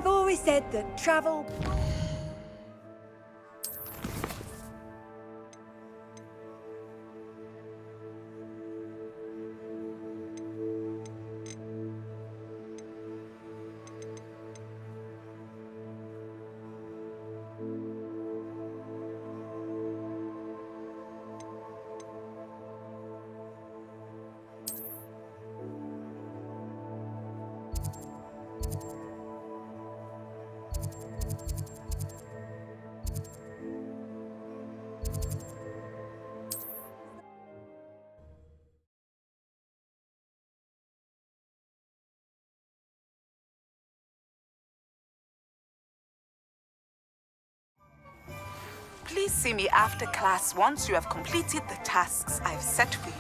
I've always said that travel... Please see me after class once you have completed the tasks I've set for you.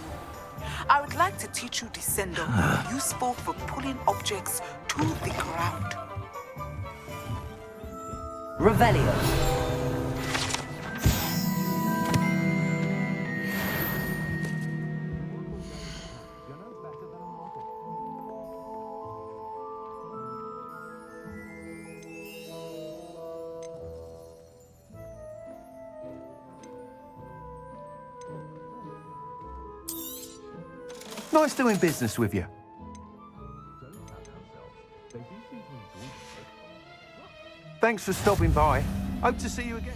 I would like to teach you Descendo, useful for pulling objects to the ground. Revelio. Nice doing business with you. Thanks for stopping by. Hope to see you again.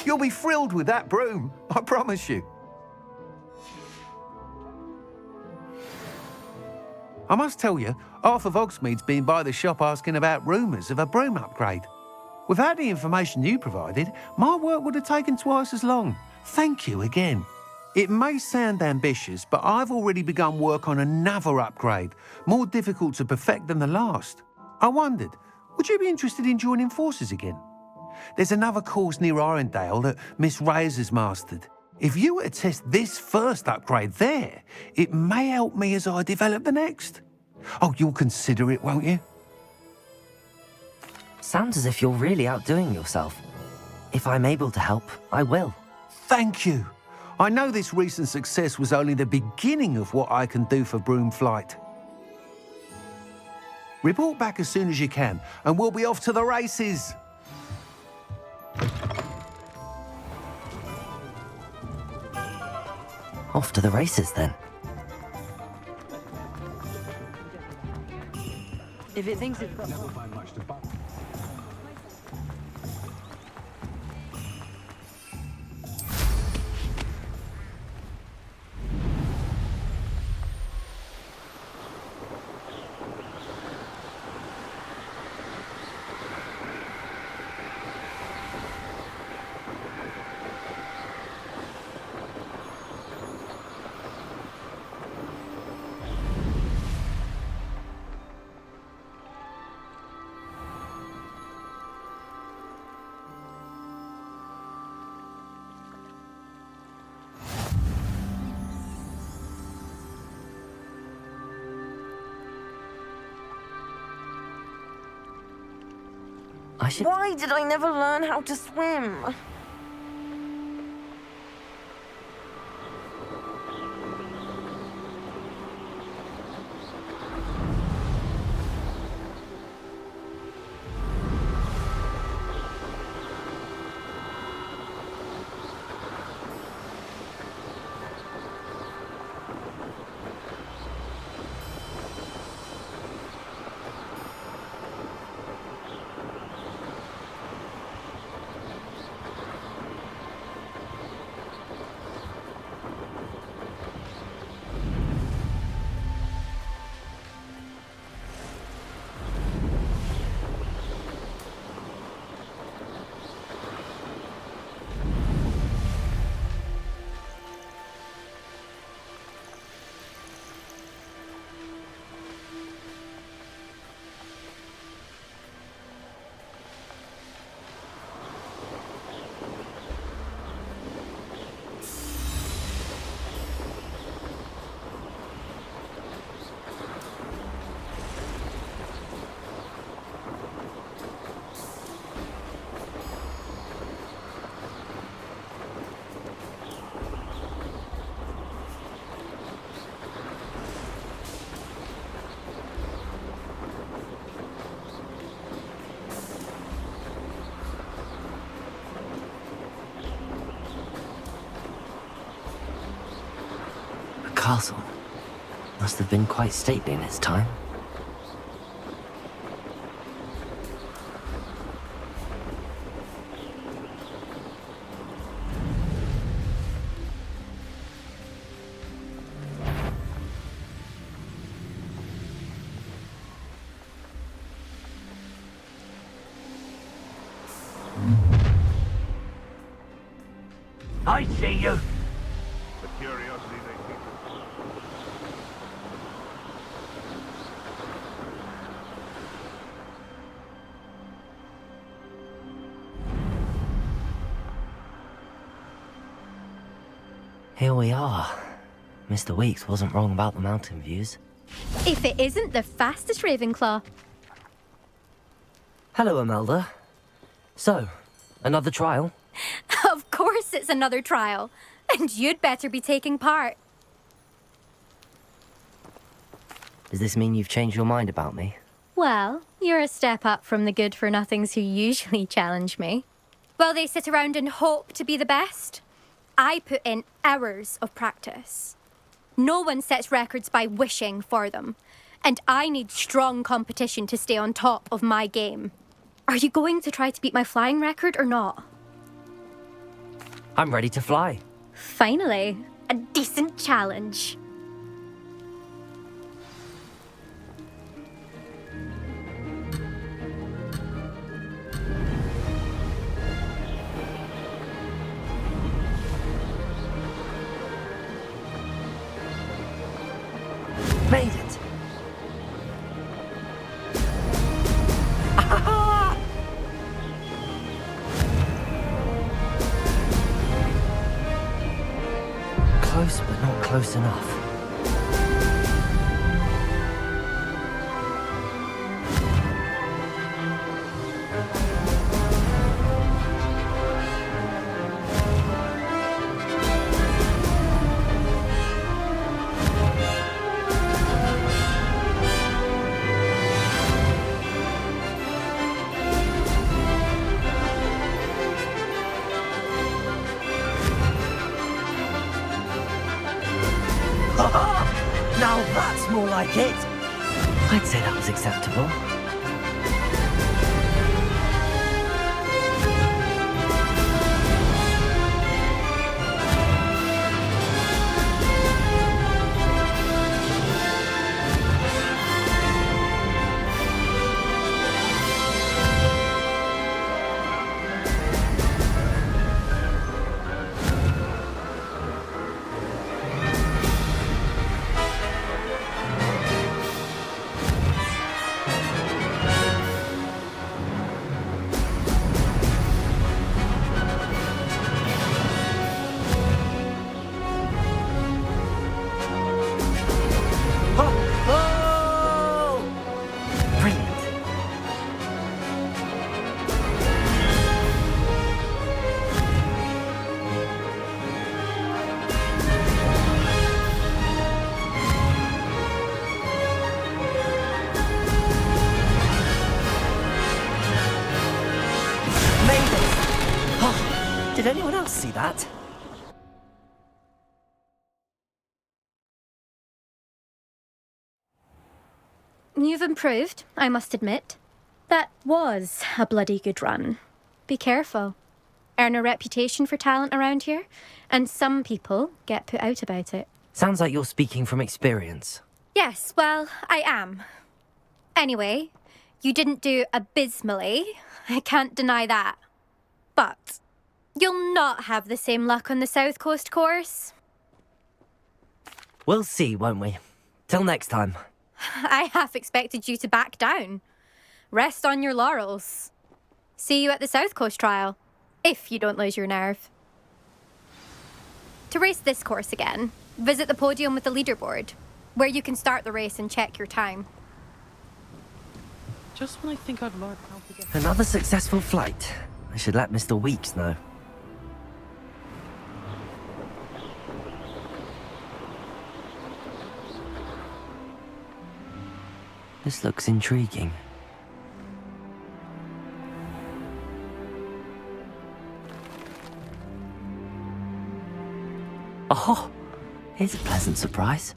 You'll be thrilled with that broom, I promise you. I must tell you, half of Hogsmeade's been by the shop asking about rumours of a broom upgrade. Without the information you provided, my work would have taken twice as long. Thank you again. It may sound ambitious, but I've already begun work on another upgrade, more difficult to perfect than the last. I wondered, would you be interested in joining forces again? There's another course near Irondale that Miss Reyes has mastered. If you were to test this first upgrade there, it may help me as I develop the next. Oh, you'll consider it, won't you? Sounds as if you're really outdoing yourself. If I'm able to help, I will. Thank you. I know this recent success was only the beginning of what I can do for broom flight. Report back as soon as you can, and we'll be off to the races. Off to the races, then. If it thinks it's got... Why did I never learn how to swim? castle. Must have been quite stately in its time. I see you. The curiosity they keep. Here we are. Mr. Weeks wasn't wrong about the mountain views. If it isn't the fastest Ravenclaw. Hello, Imelda. So, another trial? Of course it's another trial. And you'd better be taking part. Does this mean you've changed your mind about me? Well, you're a step up from the good-for-nothings who usually challenge me. Well, they sit around and hope to be the best. I put in hours of practice. No one sets records by wishing for them. And I need strong competition to stay on top of my game. Are you going to try to beat my flying record or not? I'm ready to fly. Finally, a decent challenge. Made it! Close, but not close enough. Now that's more like it. I'd say that was acceptable. Did anyone else see that? You've improved, I must admit. That was a bloody good run. Be careful. Earn a reputation for talent around here, and some people get put out about it. Sounds like you're speaking from experience. Yes, well, I am. Anyway, you didn't do abysmally. I can't deny that. But you'll not have the same luck on the South Coast course. We'll see, won't we? Till next time. I half expected you to back down. Rest on your laurels. See you at the South Coast trial, if you don't lose your nerve. To race this course again, visit the podium with the leaderboard, where you can start the race and check your time. Just when I think I've learned how to get... Another successful flight. I should let Mr. Weeks know. This looks intriguing. Oh, Here's a pleasant surprise.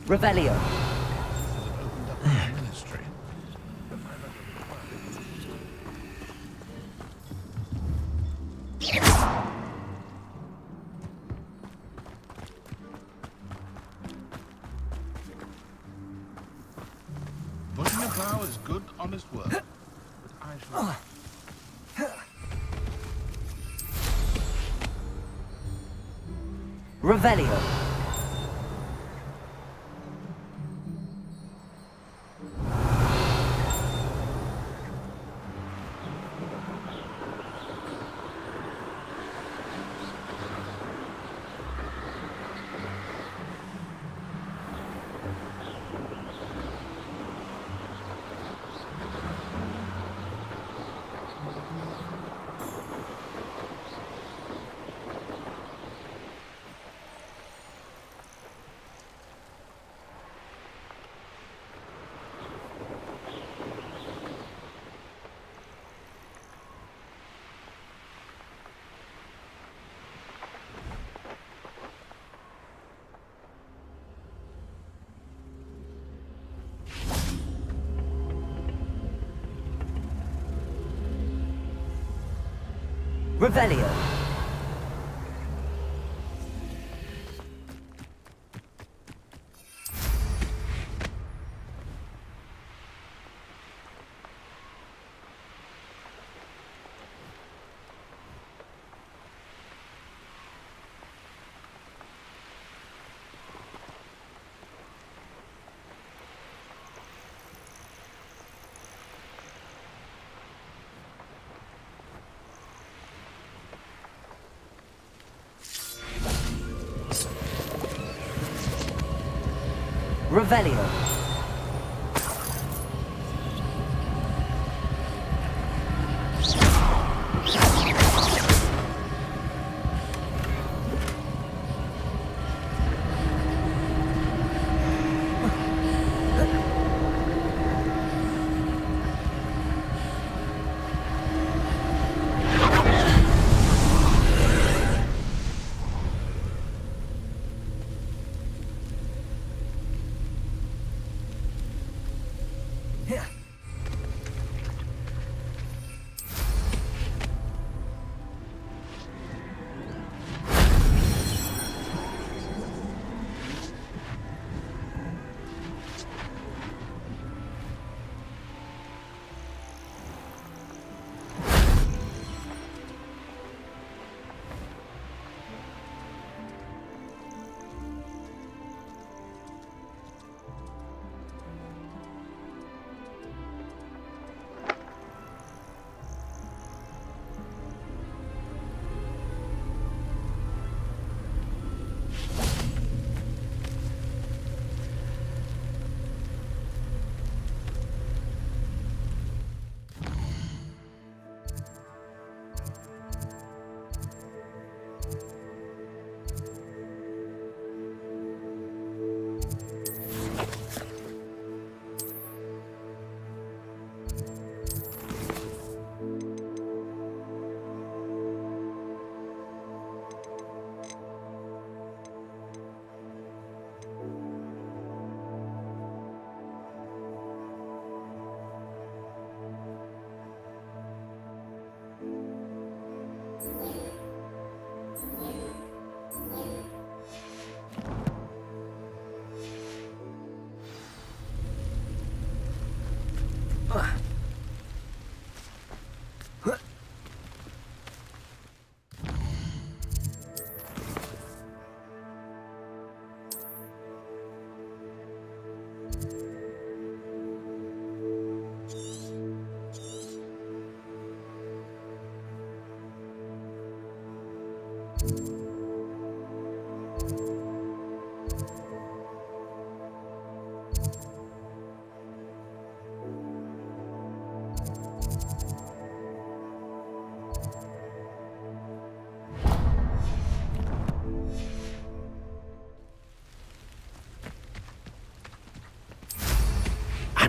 Revelio. Ministry. Pushing a plow is good, honest work. But I shall... Revelio. Revelio. Revelio.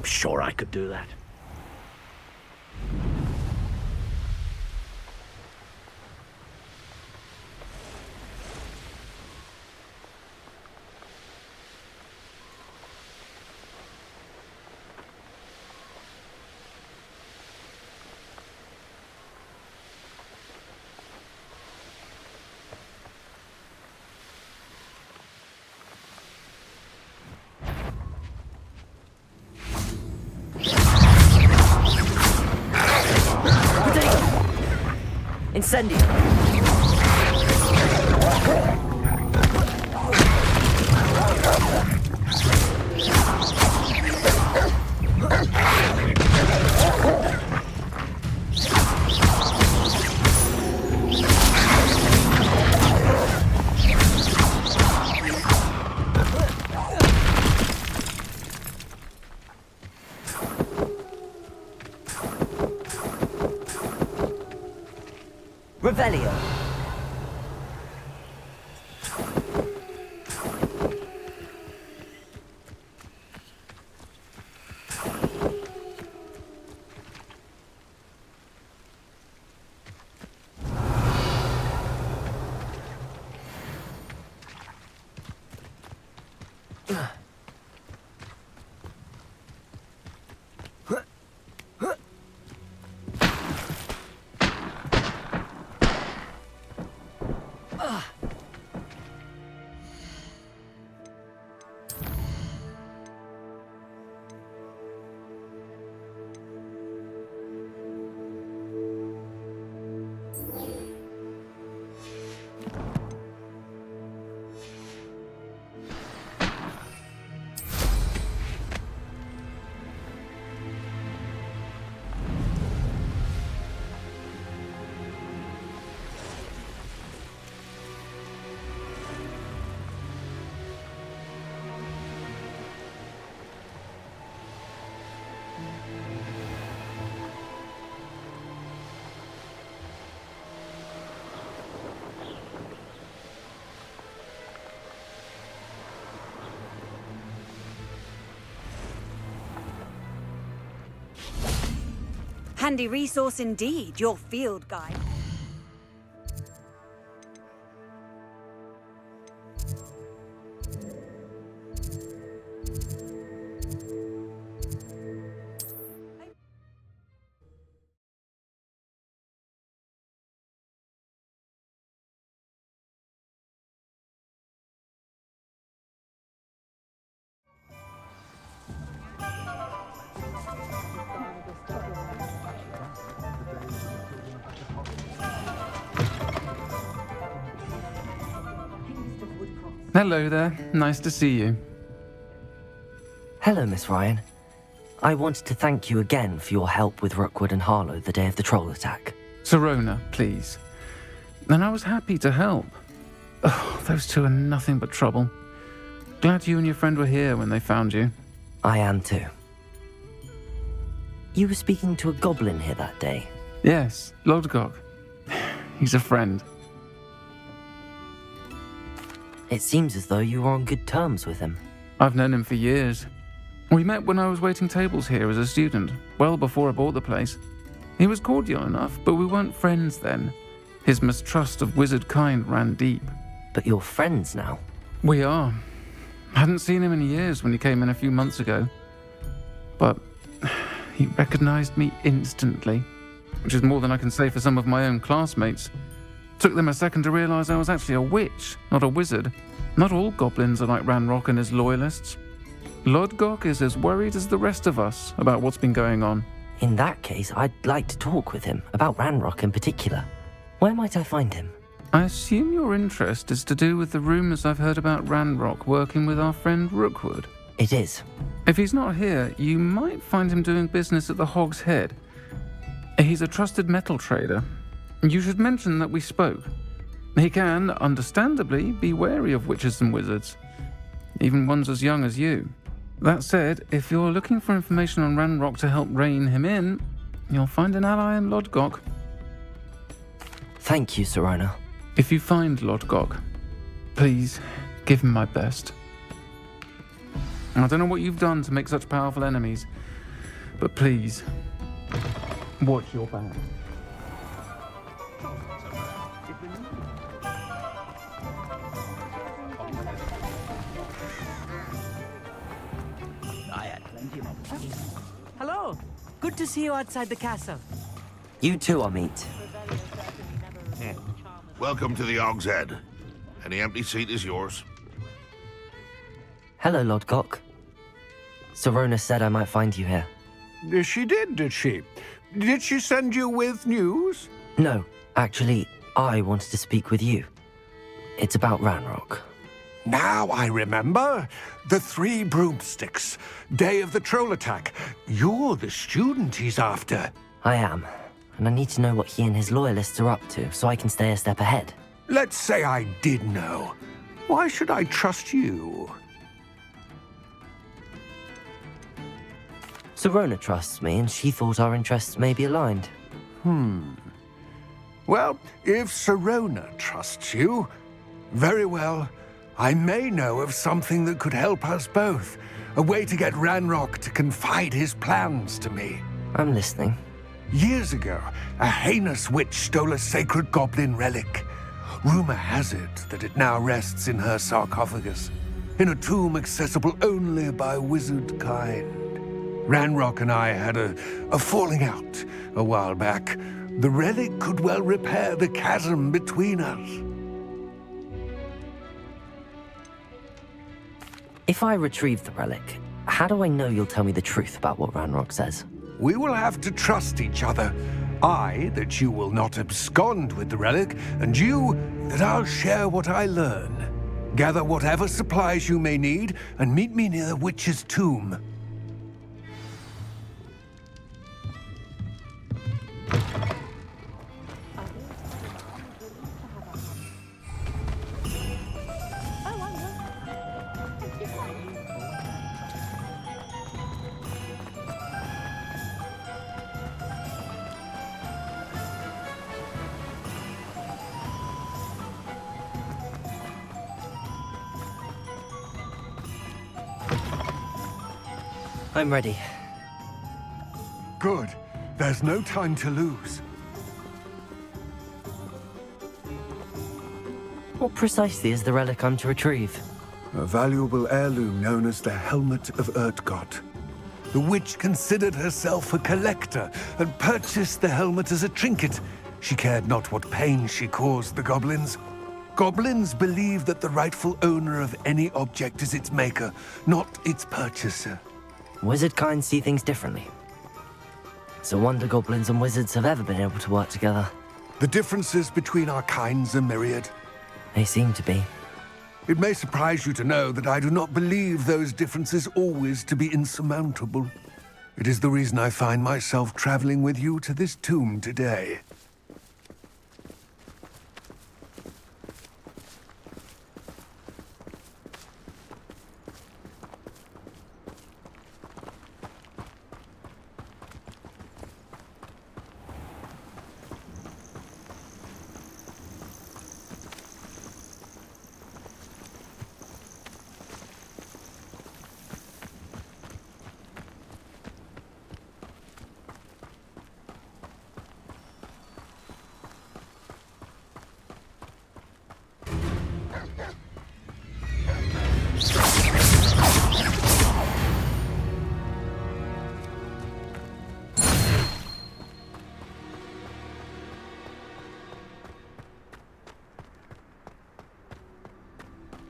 I'm sure I could do that. Incendio! Revelio. Handy resource indeed, your field guide. Hello there. Nice to see you. Hello, Miss Ryan. I wanted to thank you again for your help with Rookwood and Harlow the day of the troll attack. Sirona, please. And I was happy to help. Oh, those two are nothing but trouble. Glad you and your friend were here when they found you. I am too. You were speaking to a goblin here that day. Yes, Lodgok. He's a friend. It seems as though you were on good terms with him. I've known him for years. We met when I was waiting tables here as a student, well before I bought the place. He was cordial enough, but we weren't friends then. His mistrust of wizard kind ran deep. But you're friends now? We are. Hadn't seen him in years when he came in a few months ago. But he recognized me instantly, which is more than I can say for some of my own classmates. Took them a second to realize I was actually a witch, not a wizard. Not all goblins are like Ranrock and his loyalists. Lodgok is as worried as the rest of us about what's been going on. In that case, I'd like to talk with him, about Ranrock in particular. Where might I find him? I assume your interest is to do with the rumors I've heard about Ranrock working with our friend Rookwood. It is. If he's not here, you might find him doing business at the Hog's Head. He's a trusted metal trader. You should mention that we spoke. He can, understandably, be wary of witches and wizards, even ones as young as you. That said, if you're looking for information on Ranrock to help rein him in, you'll find an ally in Lodgok. Thank you, Sirona. If you find Lodgok, please give him my best. I don't know what you've done to make such powerful enemies, but please, watch your back. Hello. Good to see you outside the castle. You too, Amit. Welcome to the Hogshead. Any empty seat is yours. Hello, Lodgok. Sorona said I might find you here. She did she? Did she send you with news? No, actually, I wanted to speak with you. It's about Ranrock. Now I remember. The 3 broomsticks. Day of the troll attack. You're the student he's after. I am, and I need to know what he and his loyalists are up to so I can stay a step ahead. Let's say I did know. Why should I trust you? Sorona trusts me, and she thought our interests may be aligned. Well, if Sorona trusts you, very well. I may know of something that could help us both. A way to get Ranrock to confide his plans to me. I'm listening. Years ago, a heinous witch stole a sacred goblin relic. Rumor has it that it now rests in her sarcophagus, in a tomb accessible only by wizard kind. Ranrock and I had a falling out a while back. The relic could well repair the chasm between us. If I retrieve the relic, how do I know you'll tell me the truth about what Ranrock says? We will have to trust each other. I, that you will not abscond with the relic, and you, that I'll share what I learn. Gather whatever supplies you may need, and meet me near the witch's tomb. I'm ready. Good. There's no time to lose. What precisely is the relic I'm to retrieve? A valuable heirloom known as the Helmet of Urtkot. The witch considered herself a collector and purchased the helmet as a trinket. She cared not what pain she caused the goblins. Goblins believe that the rightful owner of any object is its maker, not its purchaser. Wizard kind see things differently. It's a wonder goblins and wizards have ever been able to work together. The differences between our kinds are myriad. They seem to be. It may surprise you to know that I do not believe those differences always to be insurmountable. It is the reason I find myself traveling with you to this tomb today.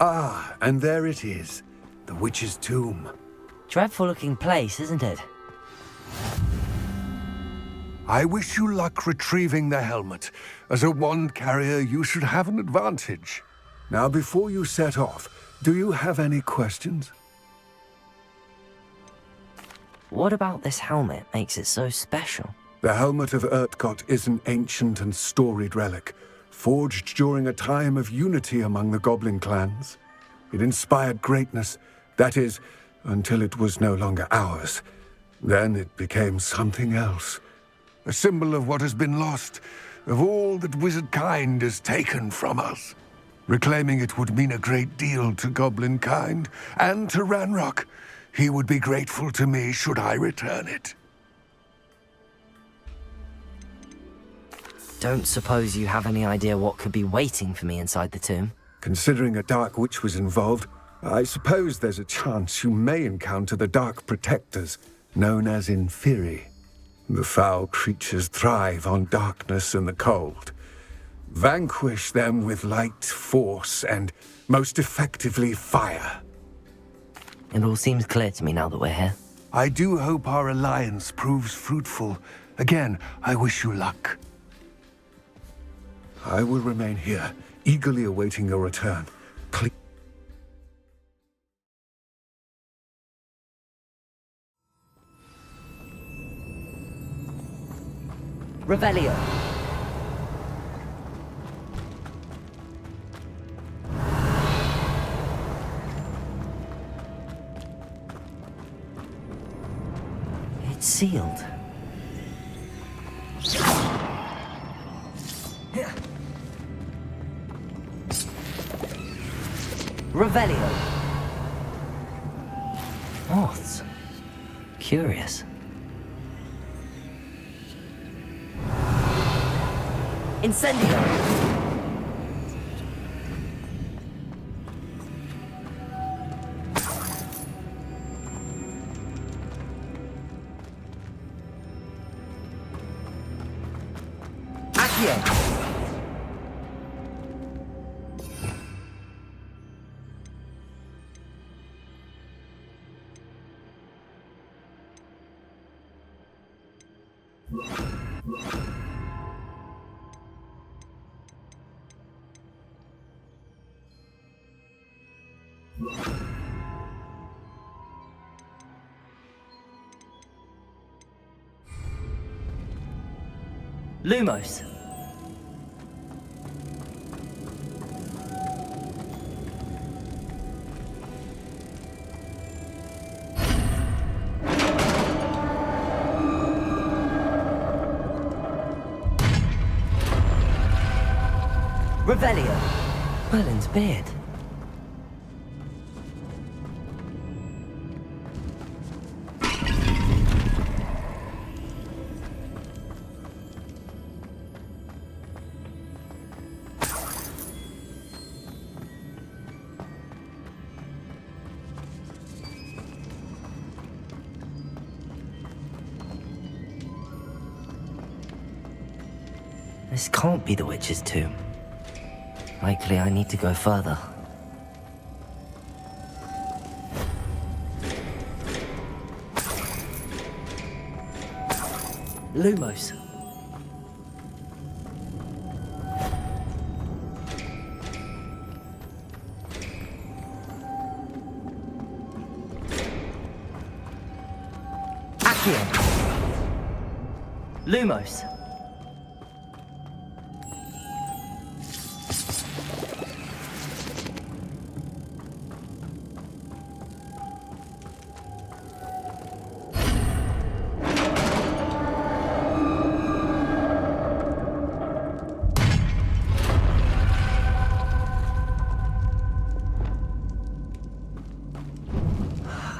Ah, and there it is. The witch's tomb. Dreadful looking place, isn't it? I wish you luck retrieving the helmet. As a wand carrier, you should have an advantage. Now, before you set off, do you have any questions? What about this helmet makes it so special? The Helmet of Urtkot is an ancient and storied relic, forged during a time of unity among the goblin clans. It inspired greatness, that is, until it was no longer ours. Then it became something else. A symbol of what has been lost, of all that wizard kind has taken from us. Reclaiming it would mean a great deal to goblin kind, and to Ranrock. He would be grateful to me should I return it. Don't suppose you have any idea what could be waiting for me inside the tomb? Considering a Dark Witch was involved, I suppose there's a chance you may encounter the Dark Protectors, known as Inferi. The foul creatures thrive on darkness and the cold. Vanquish them with light, force, and most effectively fire. It all seems clear to me now that we're here. I do hope our alliance proves fruitful. Again, I wish you luck. I will remain here, eagerly awaiting your return. Please. Revelio. It's sealed. Revelio. Moths. Curious. Incendio. Accio. Lumos. Revelio. Merlin's beard. This can't be the witch's tomb. Likely I need to go further. Lumos. Accio. Lumos.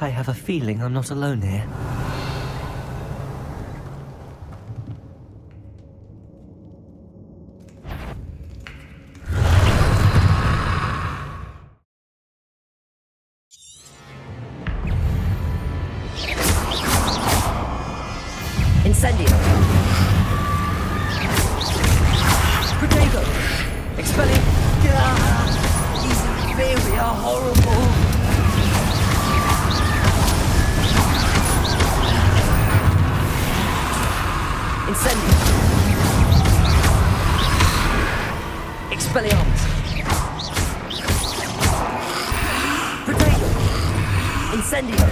I have a feeling I'm not alone here. Incendio. Protego. Expelling. These inferi are horrible. Incendio. Expelliarmus. Protego. Incendio.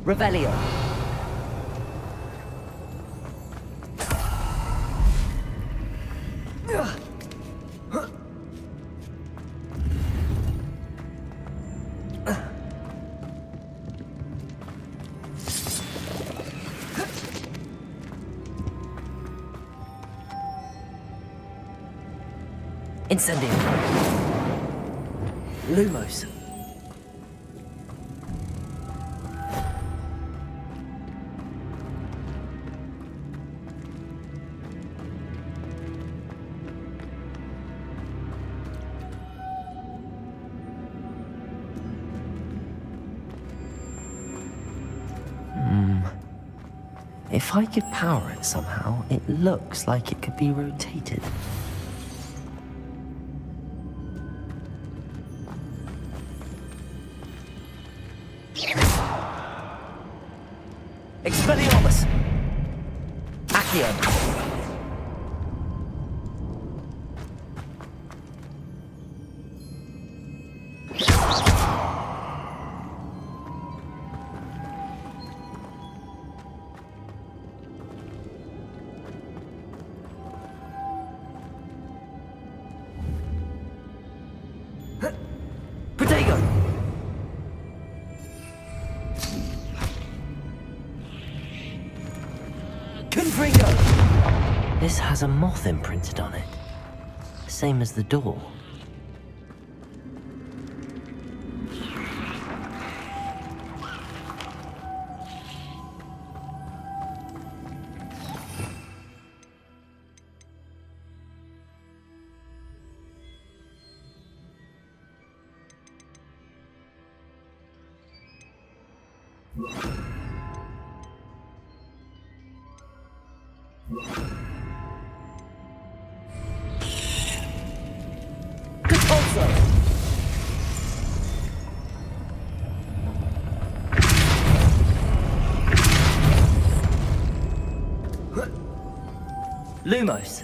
Revelio. Incendio. Lumos. If I could power it somehow, it looks like it could be rotated. Expelliarmus! Accio! This has a moth imprinted on it, same as the door. Lumos.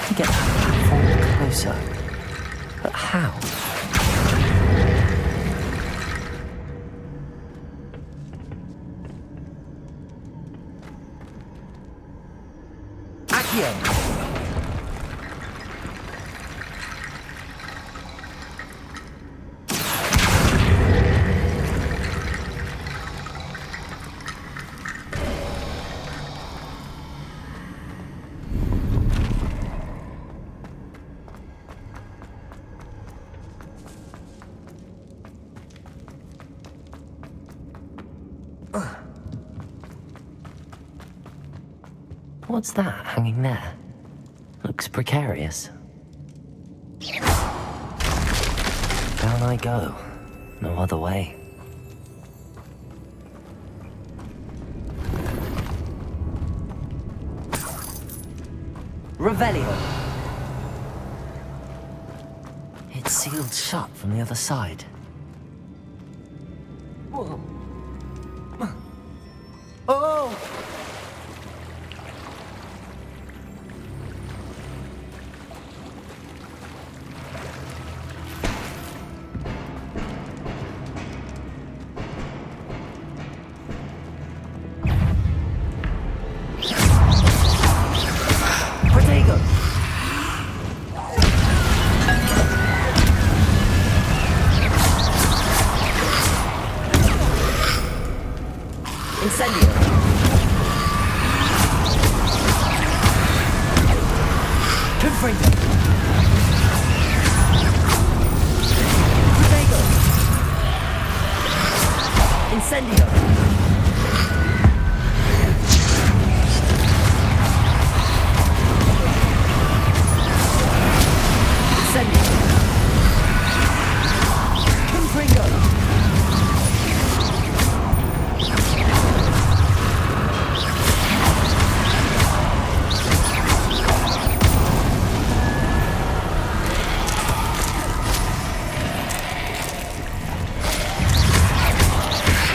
To get that platform closer. But how? Accio! What's that hanging there? Looks precarious. Down I go. No other way. Revelio! It's sealed shut from the other side. Whoa. Oh!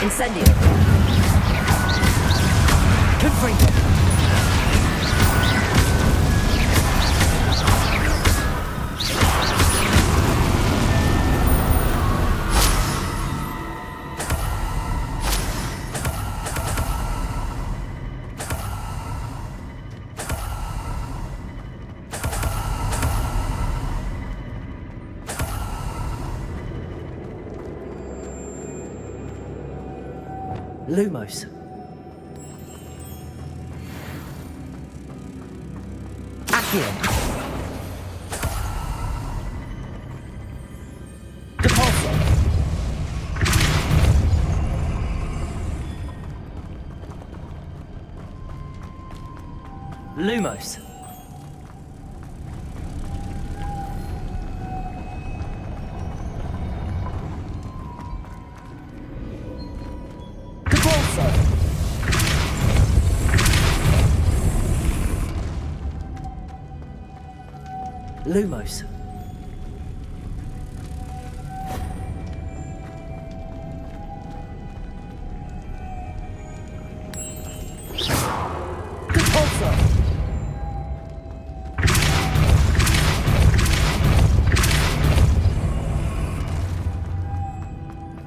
Incendio. Confringo. Lumos. Accio. Depulso. Lumos. Lumos. Depulso.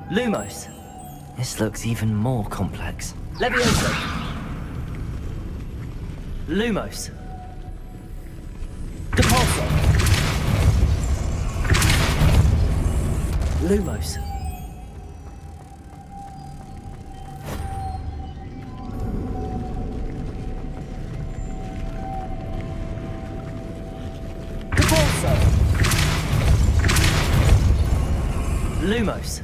Lumos. This looks even more complex. Levioso. Lumos. Depulso. Lumos. Depulso. Lumos.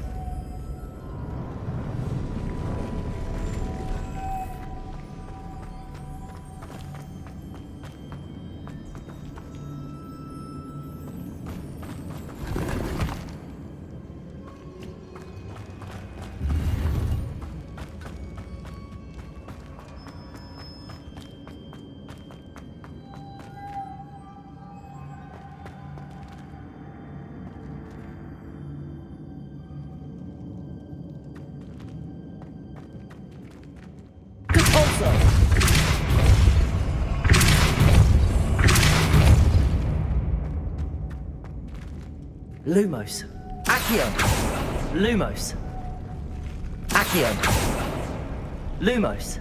Lumos. Accio. Lumos. Accio. Lumos.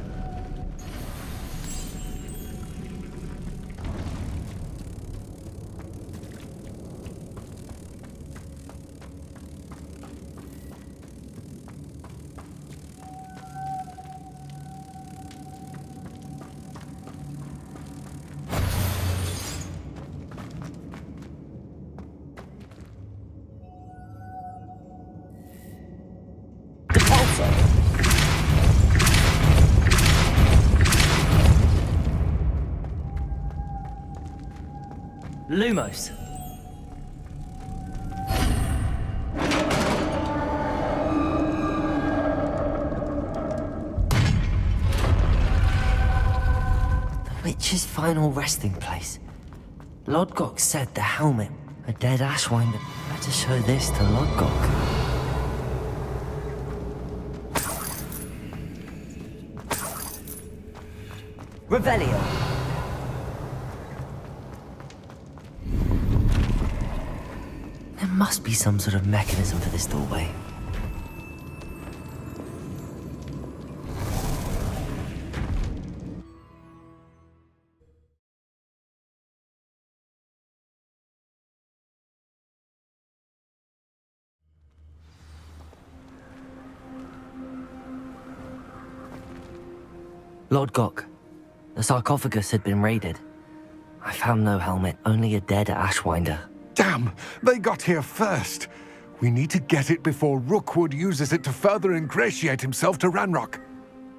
Lumos. The witch's final resting place. Lodgok said the helmet, a dead Ashwinder. Better show this to Lodgok. Revelio. There must be some sort of mechanism for this doorway. Lodgok, the sarcophagus had been raided. I found no helmet, only a dead Ashwinder. Damn! They got here first! We need to get it before Rookwood uses it to further ingratiate himself to Ranrock.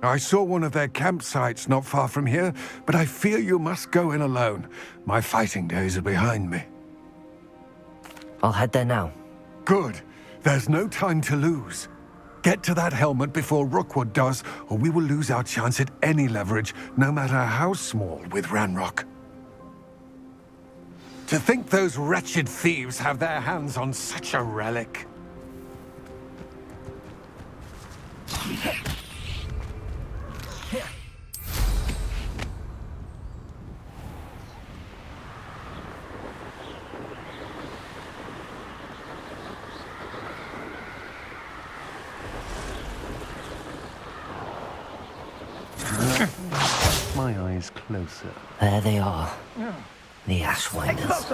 I saw one of their campsites not far from here, but I fear you must go in alone. My fighting days are behind me. I'll head there now. Good. There's no time to lose. Get to that helmet before Rookwood does, or we will lose our chance at any leverage, no matter how small, with Ranrock. To think those wretched thieves have their hands on such a relic. My eyes closer. There they are. The Ashwinders.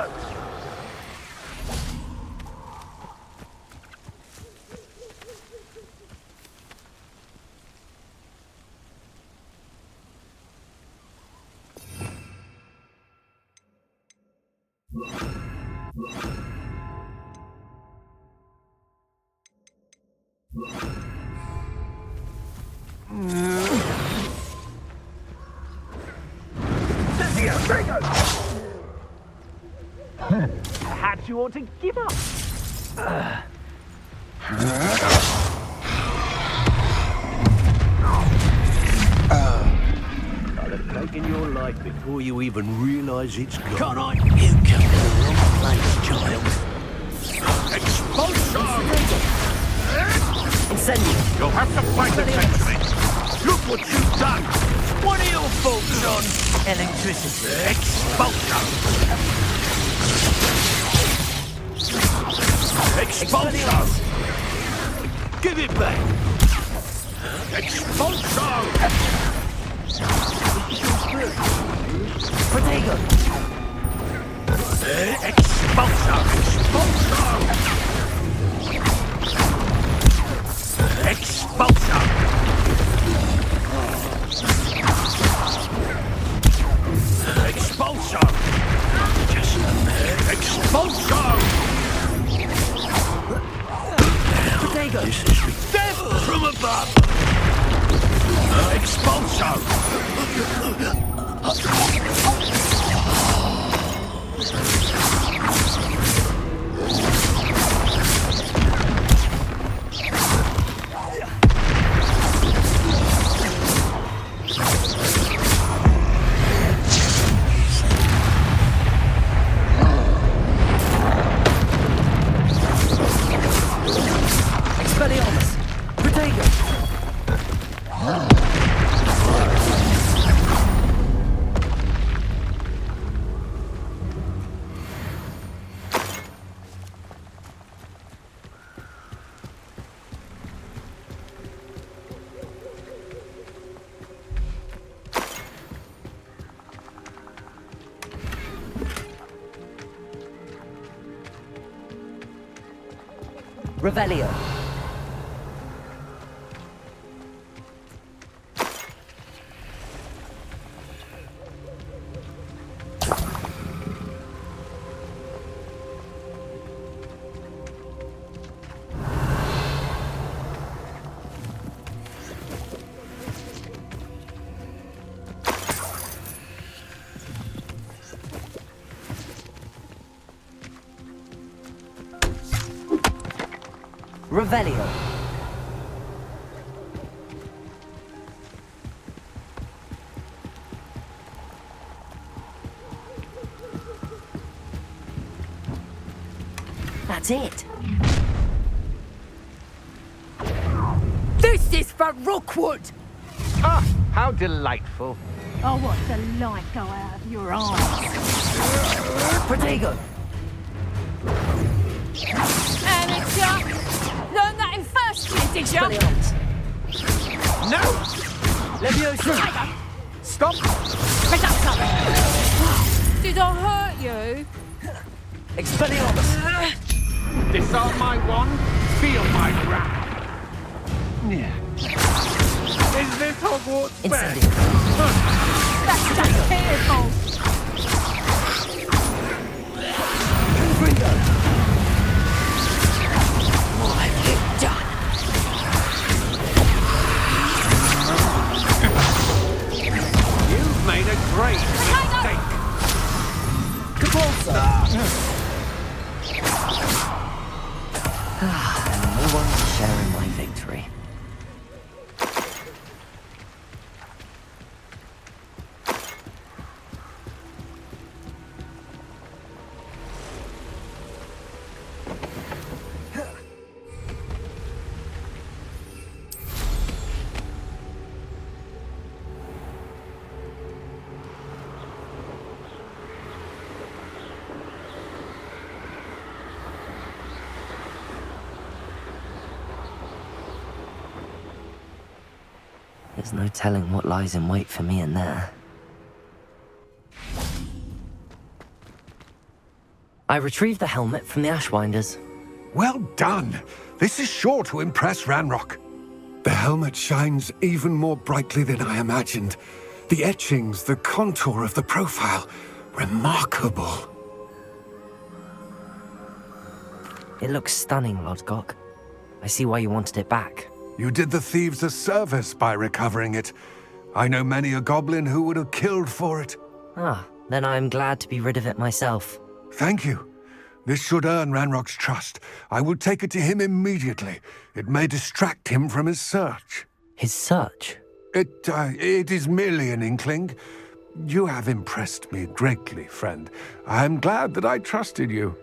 Perhaps you ought to give up. I'll have taken your life before you even realise it's gone. Can't I? You come to the wrong place, child. Expulsion! Incendio. You'll have to fight eventually. Look what you've done! What are your faults on? Electricity. Expulsion! Expulsion! Give it back! Expulsion! Protego. Expulsion! Expulsion! Expulsion! Expulsion! Just a minute. Expulsion! Protego. This is death from above! Expulsion! Expelliarmus. Protego. Revelio. Revelio. That's it. This is for Rookwood! Ah, how delightful. Oh, what the light go out of your eyes. Protego. Amateur! Learn that in first year, did you? Expelliarmus. No! Leviosa. Stop! Reductor! Did I hurt you? Expelliarmus. Disarm my wand, feel my wrath. Yeah. Is this Hogwarts fair? Incendio. That's just fearful! Confringo. What have you done? You've made a great mistake. GeForce. And no one's sharing my victory. There's no telling what lies in wait for me in there. I retrieved the helmet from the Ashwinders. Well done! This is sure to impress Ranrock. The helmet shines even more brightly than I imagined. The etchings, the contour of the profile, remarkable. It looks stunning, Lodgok. I see why you wanted it back. You did the thieves a service by recovering it. I know many a goblin who would have killed for it. Ah, then I am glad to be rid of it myself. Thank you. This should earn Ranrock's trust. I will take it to him immediately. It may distract him from his search. His search? It is merely an inkling. You have impressed me greatly, friend. I am glad that I trusted you.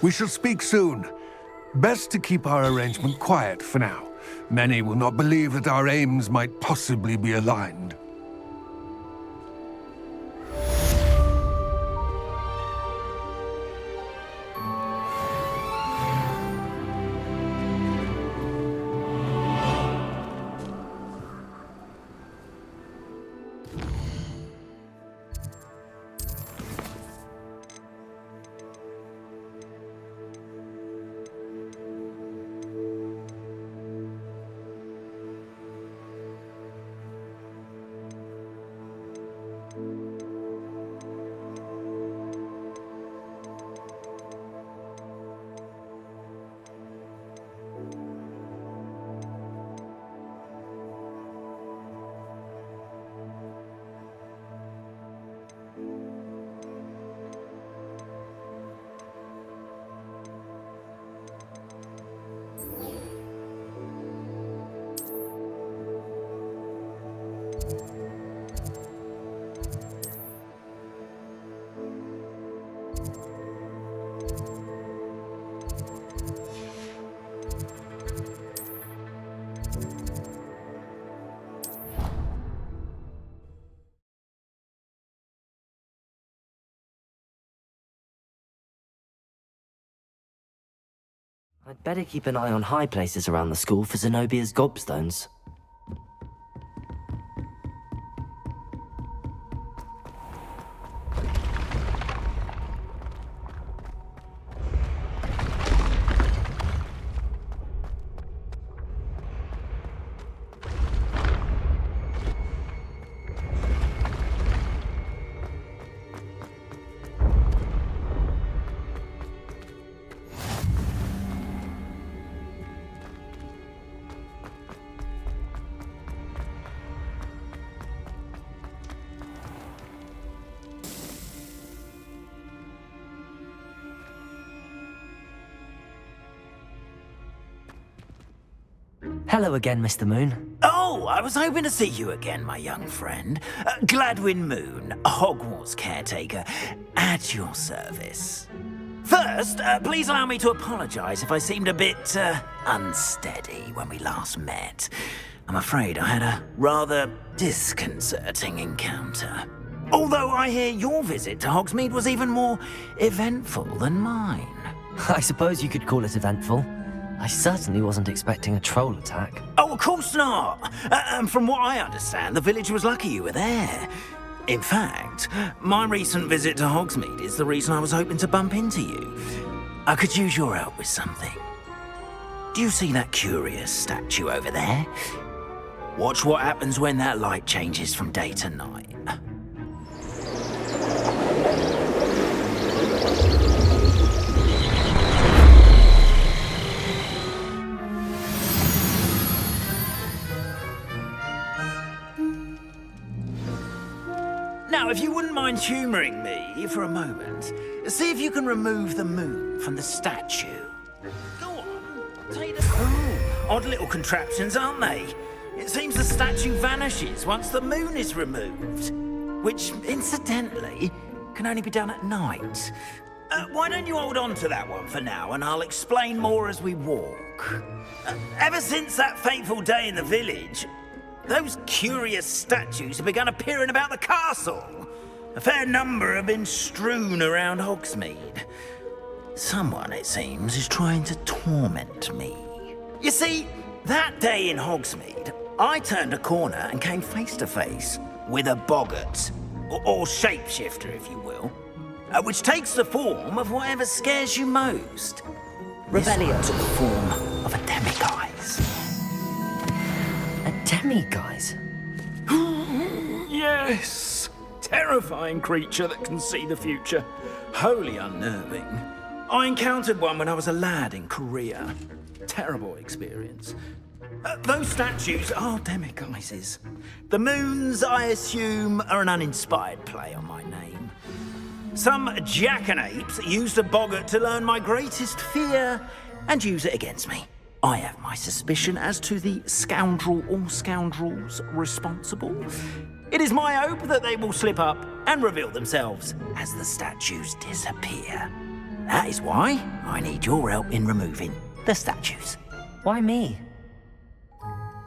We shall speak soon. Best to keep our arrangement quiet for now. Many will not believe that our aims might possibly be aligned. I'd better keep an eye on high places around the school for Zenobia's gobstones. Hello again, Mr. Moon. Oh, I was hoping to see you again, my young friend. Gladwin Moon, Hogwarts caretaker, at your service. First, please allow me to apologize if I seemed a bit, unsteady when we last met. I'm afraid I had a rather disconcerting encounter. Although I hear your visit to Hogsmeade was even more eventful than mine. I suppose you could call it eventful. I certainly wasn't expecting a troll attack. Oh, of course not! And from what I understand, the village was lucky you were there. In fact, my recent visit to Hogsmeade is the reason I was hoping to bump into you. I could use your help with something. Do you see that curious statue over there? Watch what happens when that light changes from day to night. Now, if you wouldn't mind humouring me for a moment, see if you can remove the moon from the statue. Go on, take the... Oh, odd little contraptions, aren't they? It seems the statue vanishes once the moon is removed, which, incidentally, can only be done at night. Why don't you hold on to that one for now, and I'll explain more as we walk. Ever since that fateful day in the village, those curious statues have begun appearing about the castle. A fair number have been strewn around Hogsmeade. Someone, it seems, is trying to torment me. You see, that day in Hogsmeade, I turned a corner and came face to face with a boggart, or shapeshifter, if you will, which takes the form of whatever scares you most. Rebellion took the form of a demiguise. A demiguise? Yes! Terrifying creature that can see the future. Wholly unnerving. I encountered one when I was a lad in Korea. Terrible experience. Those statues are demiguises. The moons, I assume, are an uninspired play on my name. Some jackanapes used a boggart to learn my greatest fear and use it against me. I have my suspicion as to the scoundrel or scoundrels responsible. It is my hope that they will slip up and reveal themselves as the statues disappear. That is why I need your help in removing the statues. Why me?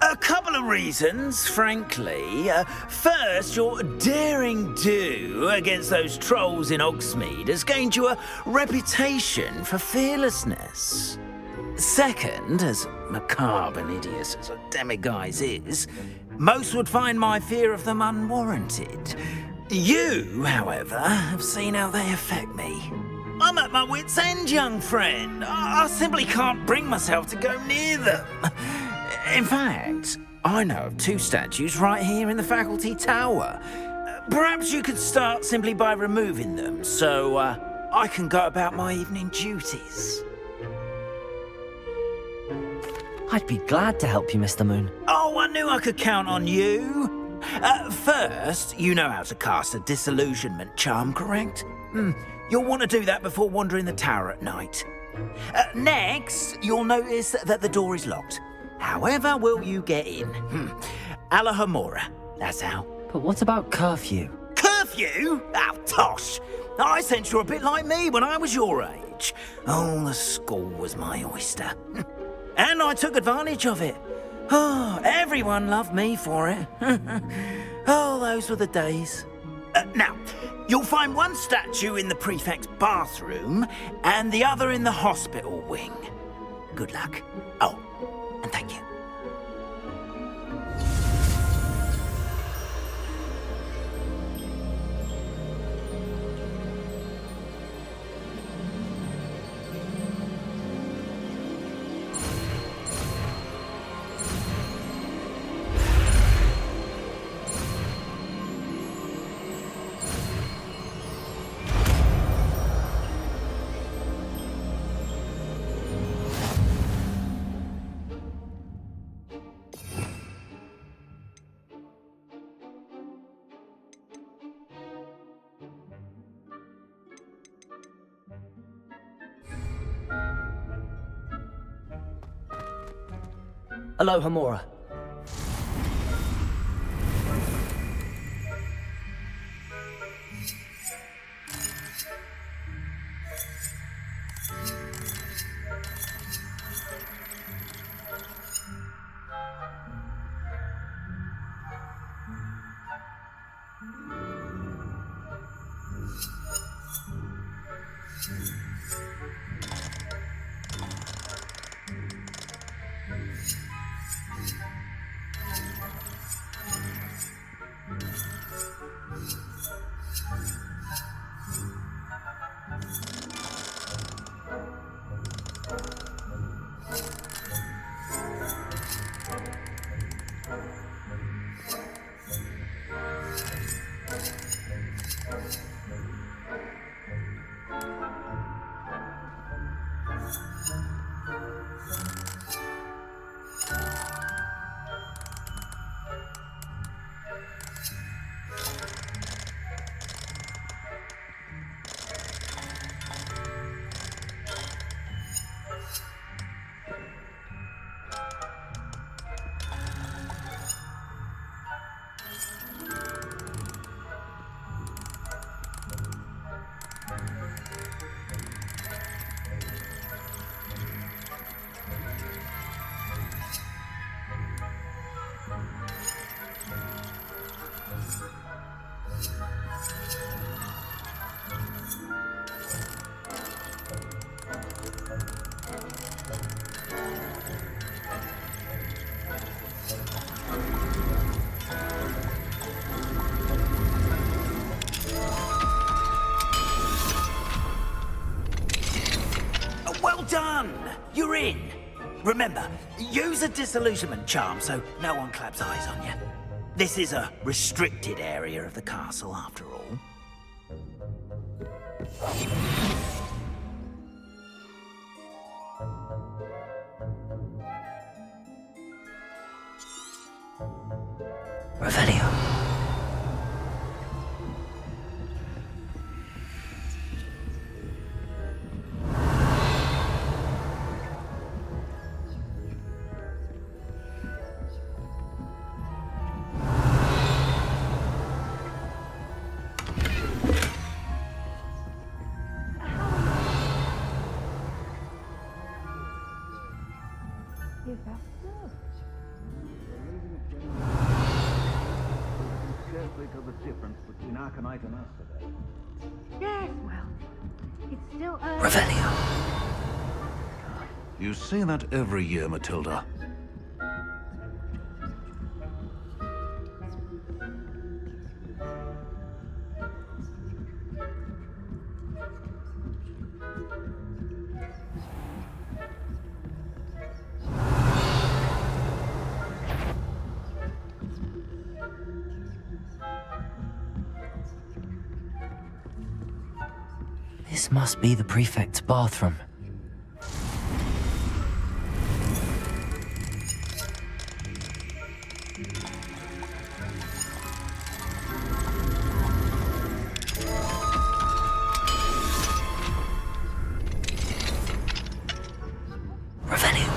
A couple of reasons, frankly. First, your daring do against those trolls in Hogsmeade has gained you a reputation for fearlessness. Second, as macabre and hideous as a demiguise is, most would find my fear of them unwarranted. You, however, have seen how they affect me. I'm at my wit's end, young friend. I simply can't bring myself to go near them. In fact, I know of 2 statues right here in the faculty tower. Perhaps you could start simply by removing them, so I can go about my evening duties. I'd be glad to help you, Mr. Moon. Oh, I knew I could count on you. First, you know how to cast a disillusionment charm, correct? You'll want to do that before wandering the tower at night. Next, you'll notice that the door is locked. However will you get in? Alahomora, that's how. But what about curfew? Curfew? Oh, tosh. I sense you're a bit like me when I was your age. Oh, the school was my oyster. And I took advantage of it. Oh, everyone loved me for it. Oh, those were the days. Now, you'll find one statue in the prefect's bathroom and the other in the hospital wing. Good luck. Oh, and thank you. Hello, Homora. in. Remember, use a disillusionment charm so no one claps eyes on you. This is a restricted area of the castle, after all. Revelio. Yes, well, it's still Revelio. You say that every year, Matilda. This must be the prefect's bathroom. Revelio.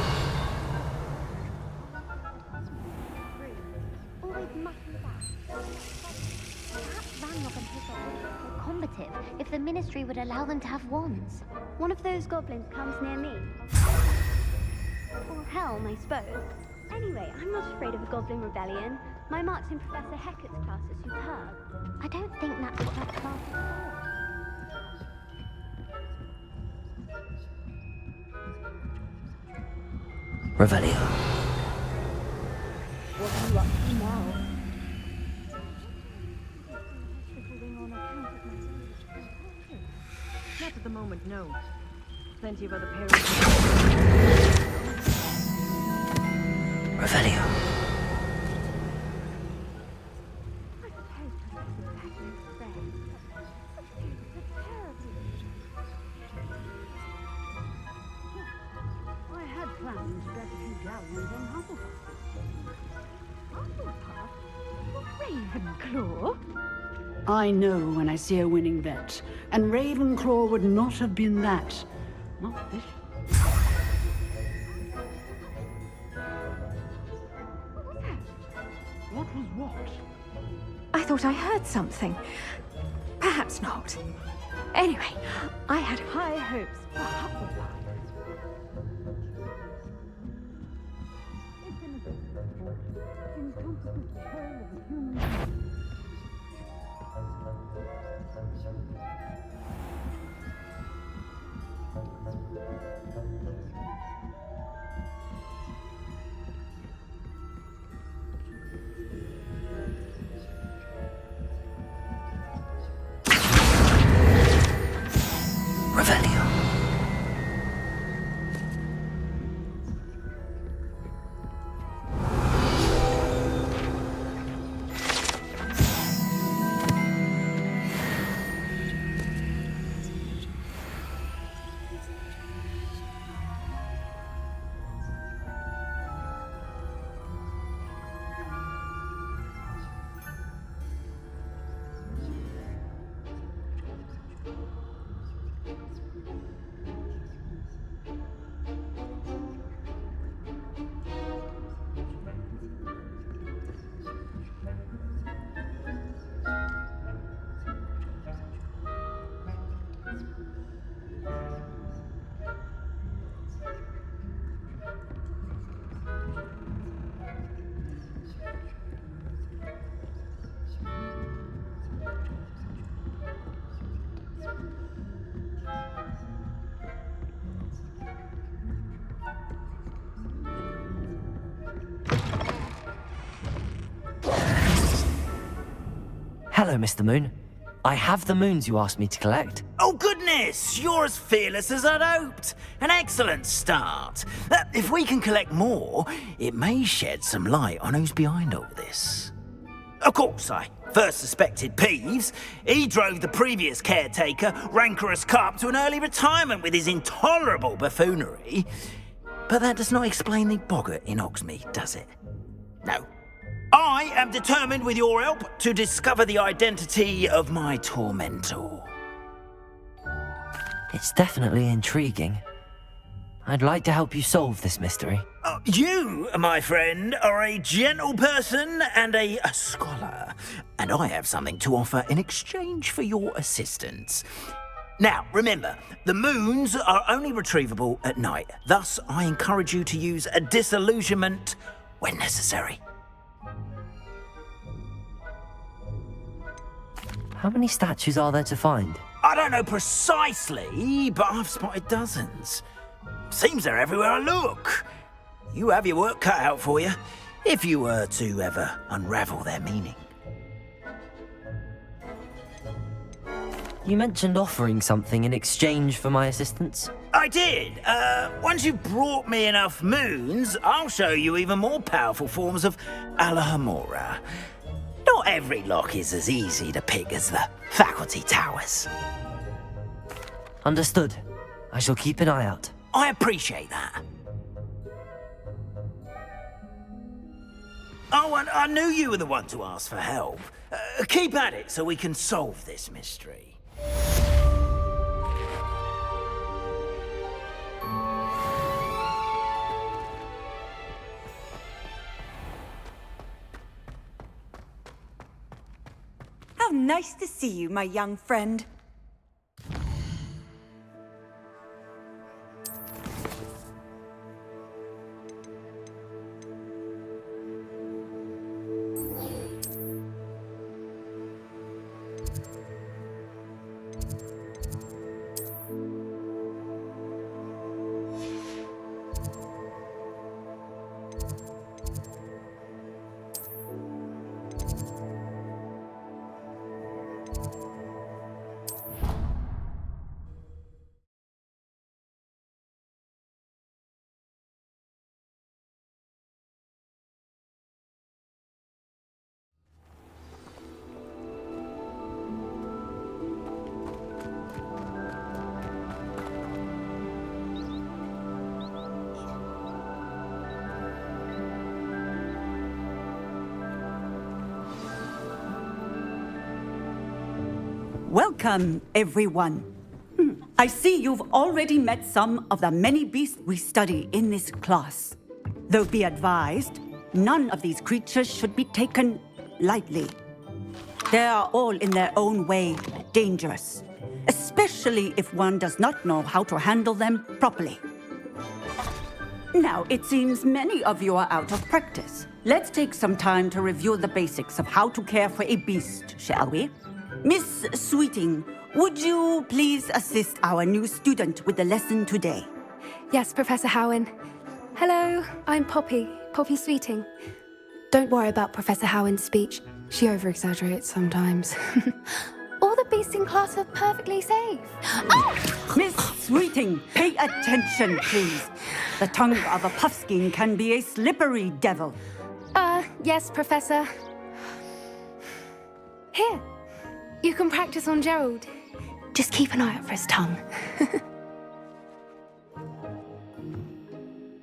Combative if the Ministry would allow them to have wands. One of those goblins comes near me. Or Helm, I suppose. Anyway, I'm not afraid of a goblin rebellion. My marks in Professor Hecat's class are superb. I don't think that's what that class is for. Revelio. What are you up to now? Not at the moment, no. Plenty of other parents. Revelio. I had planned to get a few galleons on Hufflepuff. Ravenclaw? I know when I see a winning bet, and Ravenclaw would not have been that. Not this. What was what? I thought I heard something. Perhaps not. Anyway, I had high hopes for Hufflepuff. Revelio. Hello, Mr. Moon. I have the moons you asked me to collect. Oh, goodness! You're as fearless as I'd hoped. An excellent start. If we can collect more, it may shed some light on who's behind all this. Of course, I first suspected Peeves. He drove the previous caretaker, Rancorous Carp, to an early retirement with his intolerable buffoonery. But that does not explain the boggart in Hogsmeade, does it? No. I am determined, with your help, to discover the identity of my tormentor. It's definitely intriguing. I'd like to help you solve this mystery. You, my friend, are a gentle person and a scholar, and I have something to offer in exchange for your assistance. Now, remember, the moons are only retrievable at night. Thus, I encourage you to use a disillusionment when necessary. How many statues are there to find? I don't know precisely, but I've spotted dozens. Seems they're everywhere I look. You have your work cut out for you, if you were to ever unravel their meaning. You mentioned offering something in exchange for my assistance? I did. Once you've brought me enough moons, I'll show you even more powerful forms of Alohomora. Not every lock is as easy to pick as the faculty towers. Understood. I shall keep an eye out. I appreciate that. Oh, and I knew you were the one to ask for help. Keep at it so we can solve this mystery. How nice to see you, my young friend. Welcome, everyone. I see you've already met some of the many beasts we study in this class. Though be advised, none of these creatures should be taken lightly. They are all in their own way dangerous, especially if one does not know how to handle them properly. Now, it seems many of you are out of practice. Let's take some time to review the basics of how to care for a beast, shall we? Miss Sweeting, would you please assist our new student with the lesson today? Yes, Professor Howen. Hello, I'm Poppy Sweeting. Don't worry about Professor Howen's speech. She over-exaggerates sometimes. All the beasts in class are perfectly safe. Oh! Miss Sweeting, pay attention, please. The tongue of a puffskein can be a slippery devil. Yes, Professor. Here, you can practice on Gerald. Just keep an eye out for his tongue.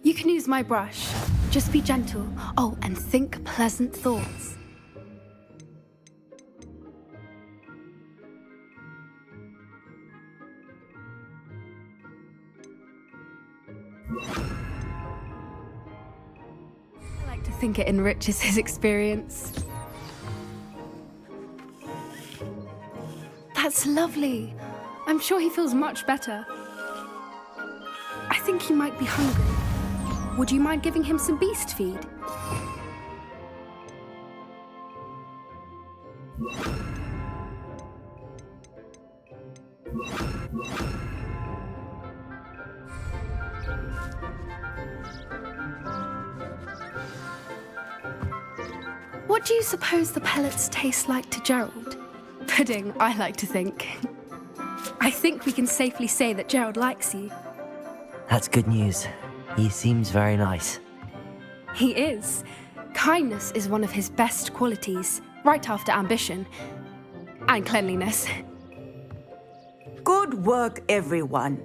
You can use my brush. Just be gentle. Oh, and think pleasant thoughts. I like to think it enriches his experience. That's lovely. I'm sure he feels much better. I think he might be hungry. Would you mind giving him some beast feed? What do you suppose the pellets taste like to Gerald? Pudding, I like to think. I think we can safely say that Gerald likes you. That's good news. He seems very nice. He is. Kindness is one of his best qualities, right after ambition. And cleanliness. Good work, everyone.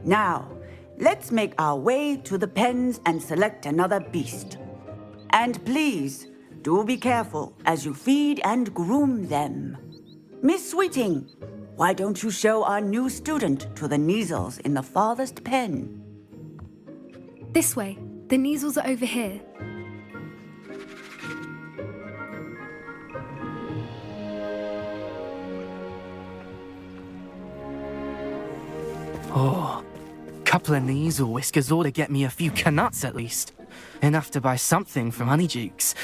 Now, let's make our way to the pens and select another beast. And please, do be careful as you feed and groom them. Miss Sweeting, why don't you show our new student to the Kneazles in the farthest pen? This way. The Kneazles are over here. Oh, couple of Kneazle whiskers ought to get me a few canuts at least. Enough to buy something from Honeydukes.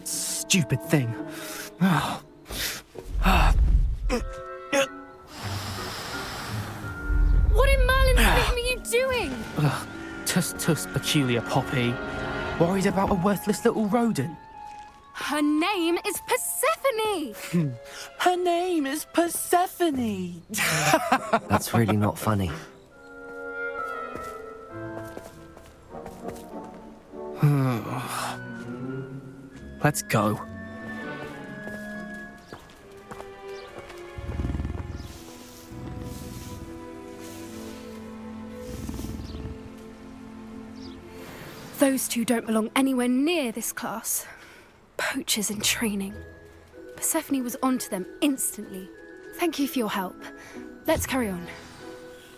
Stupid thing. What in Merlin's name are you doing? Tuss, peculiar Poppy. Worried about a worthless little rodent. Her name is Persephone! Her name is Persephone! That's really not funny. Let's go. Those two don't belong anywhere near this class. Poachers in training. Persephone was onto them instantly. Thank you for your help. Let's carry on.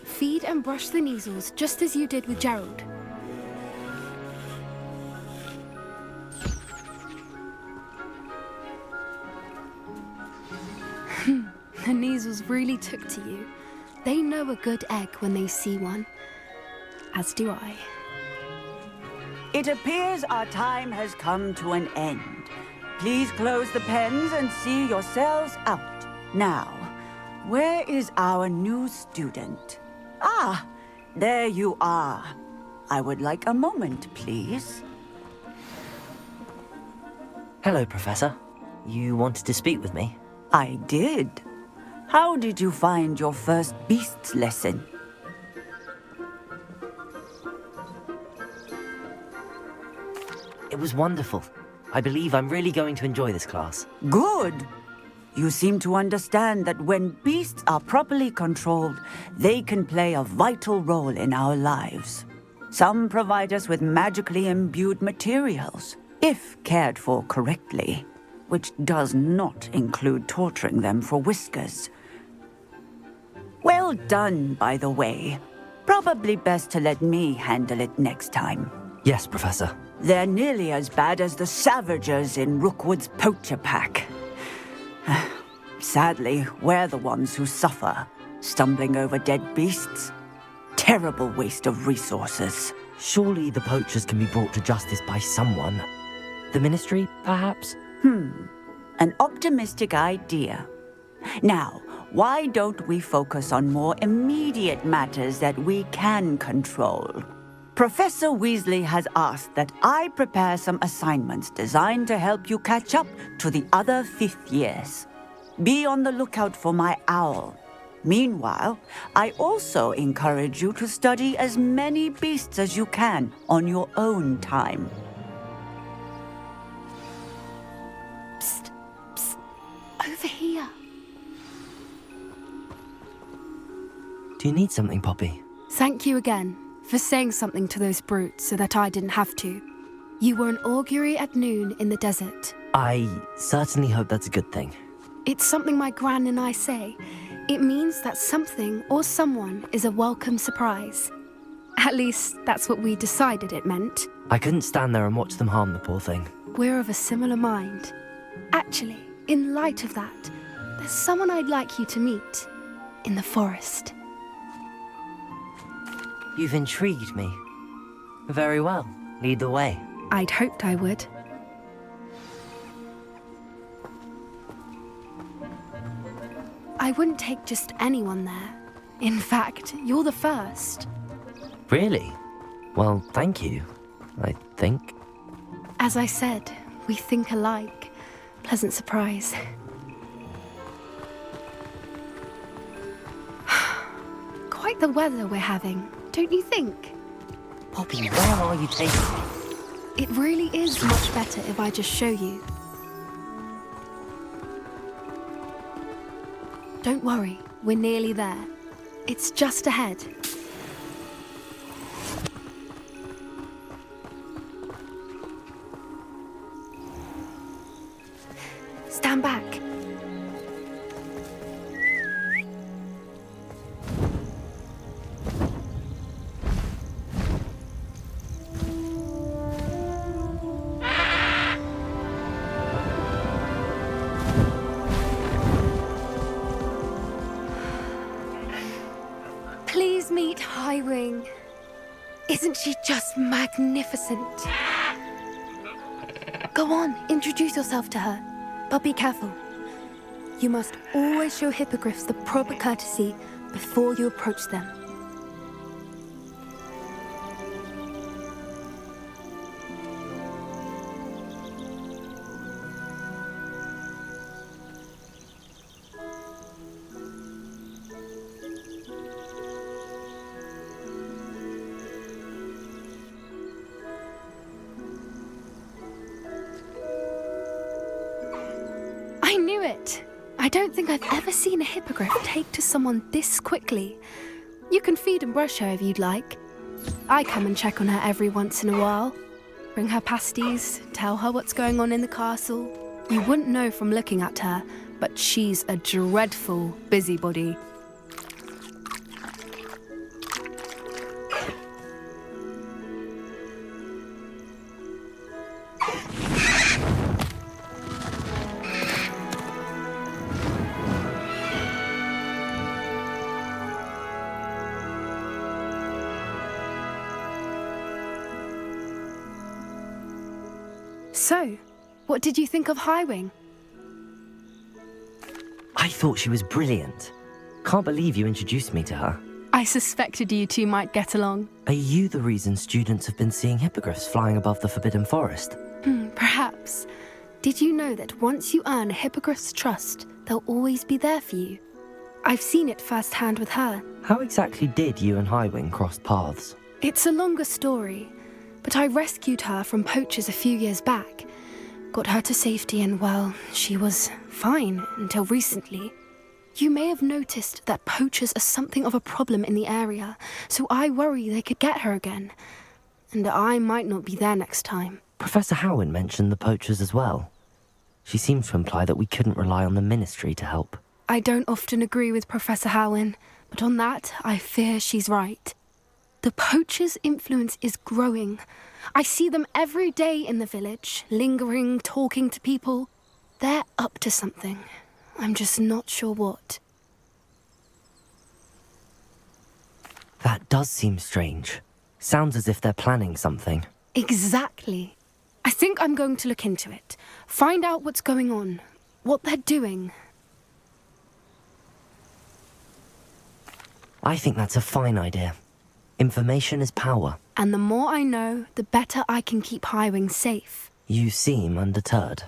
Feed and brush the Kneazles just as you did with Gerald. The Kneazles really took to you. They know a good egg when they see one. As do I. It appears our time has come to an end. Please close the pens and see yourselves out. Now, where is our new student? Ah, there you are. I would like a moment, please. Hello, Professor. You wanted to speak with me? I did. How did you find your first beasts lesson? It was wonderful. I believe I'm really going to enjoy this class. Good. You seem to understand that when beasts are properly controlled, they can play a vital role in our lives. Some provide us with magically imbued materials, if cared for correctly, which does not include torturing them for whiskers. Well done, by the way. Probably best to let me handle it next time. Yes, Professor. They're nearly as bad as the Savagers in Rookwood's poacher pack. Sadly, we're the ones who suffer, stumbling over dead beasts. Terrible waste of resources. Surely the poachers can be brought to justice by someone. The Ministry, perhaps? An optimistic idea. Now, why don't we focus on more immediate matters that we can control? Professor Weasley has asked that I prepare some assignments designed to help you catch up to the other 5th years. Be on the lookout for my owl. Meanwhile, I also encourage you to study as many beasts as you can on your own time. Psst, psst, over here. Do you need something, Poppy? Thank you again for saying something to those brutes so that I didn't have to. You were an augury at noon in the desert. I certainly hope that's a good thing. It's something my gran and I say. It means that something or someone is a welcome surprise. At least, that's what we decided it meant. I couldn't stand there and watch them harm the poor thing. We're of a similar mind. Actually, in light of that, there's someone I'd like you to meet. In the forest. You've intrigued me. Very well. Lead the way. I'd hoped I would. I wouldn't take just anyone there. In fact, you're the first. Really? Well, thank you, I think. As I said, We think alike. Pleasant surprise. Quite the weather we're having, don't you think? Poppy, where are you taking me? It really is much better if I just show you. Don't worry, we're nearly there. It's just ahead. Stand back. Please meet Highwing. Isn't she just magnificent? Go on, introduce yourself to her. But be careful. You must always show hippogriffs the proper courtesy before you approach them. I knew it! I don't think I've ever seen a hippogriff take to someone this quickly. You can feed and brush her if you'd like. I come and check on her every once in a while. Bring her pasties, tell her what's going on in the castle. You wouldn't know from looking at her, but she's a dreadful busybody. So, what did you think of Highwing? I thought she was brilliant. Can't believe you introduced me to her. I suspected you two might get along. Are you the reason students have been seeing hippogriffs flying above the Forbidden Forest? Perhaps. Did you know that once you earn a hippogriff's trust, they'll always be there for you? I've seen it firsthand with her. How exactly did you and Highwing cross paths? It's a longer story, but I rescued her from poachers a few years back. Got her to safety and, well, she was fine until recently. You may have noticed that poachers are something of a problem in the area, so I worry they could get her again. And I might not be there next time. Professor Howin mentioned the poachers as well. She seemed to imply that we couldn't rely on the Ministry to help. I don't often agree with Professor Howin, but on that, I fear she's right. The poachers' influence is growing. I see them every day in the village, lingering, talking to people. They're up to something. I'm just not sure what. That does seem strange. Sounds as if they're planning something. Exactly. I think I'm going to look into it. Find out what's going on, what they're doing. I think that's a fine idea. Information is power. And the more I know, the better I can keep Highwing safe. You seem undeterred.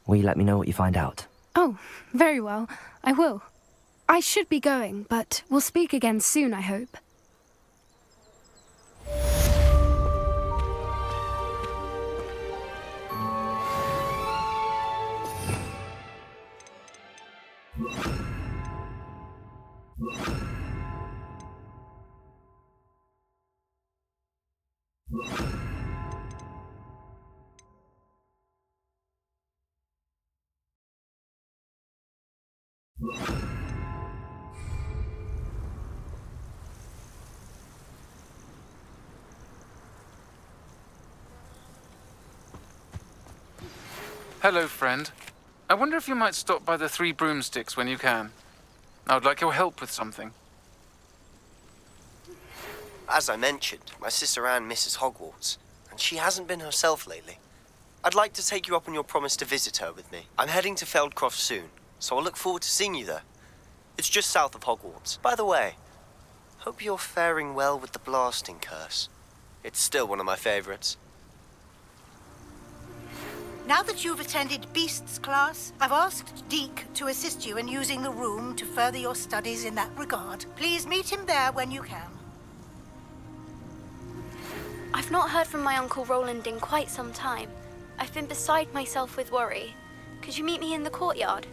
Will you let me know what you find out? Oh, very well. I will. I should be going, but we'll speak again soon, I hope. Hello, friend. I wonder if you might stop by the Three Broomsticks when you can. I would like your help with something. As I mentioned, my sister Anne misses Hogwarts, and she hasn't been herself lately. I'd like to take you up on your promise to visit her with me. I'm heading to Feldcroft soon, so I'll look forward to seeing you there. It's just south of Hogwarts. By the way, hope you're faring well with the blasting curse. It's still one of my favorites. Now that you've attended Beasts class, I've asked Deke to assist you in using the room to further your studies in that regard. Please meet him there when you can. I've not heard from my Uncle Roland in quite some time. I've been beside myself with worry. Could you meet me in the courtyard?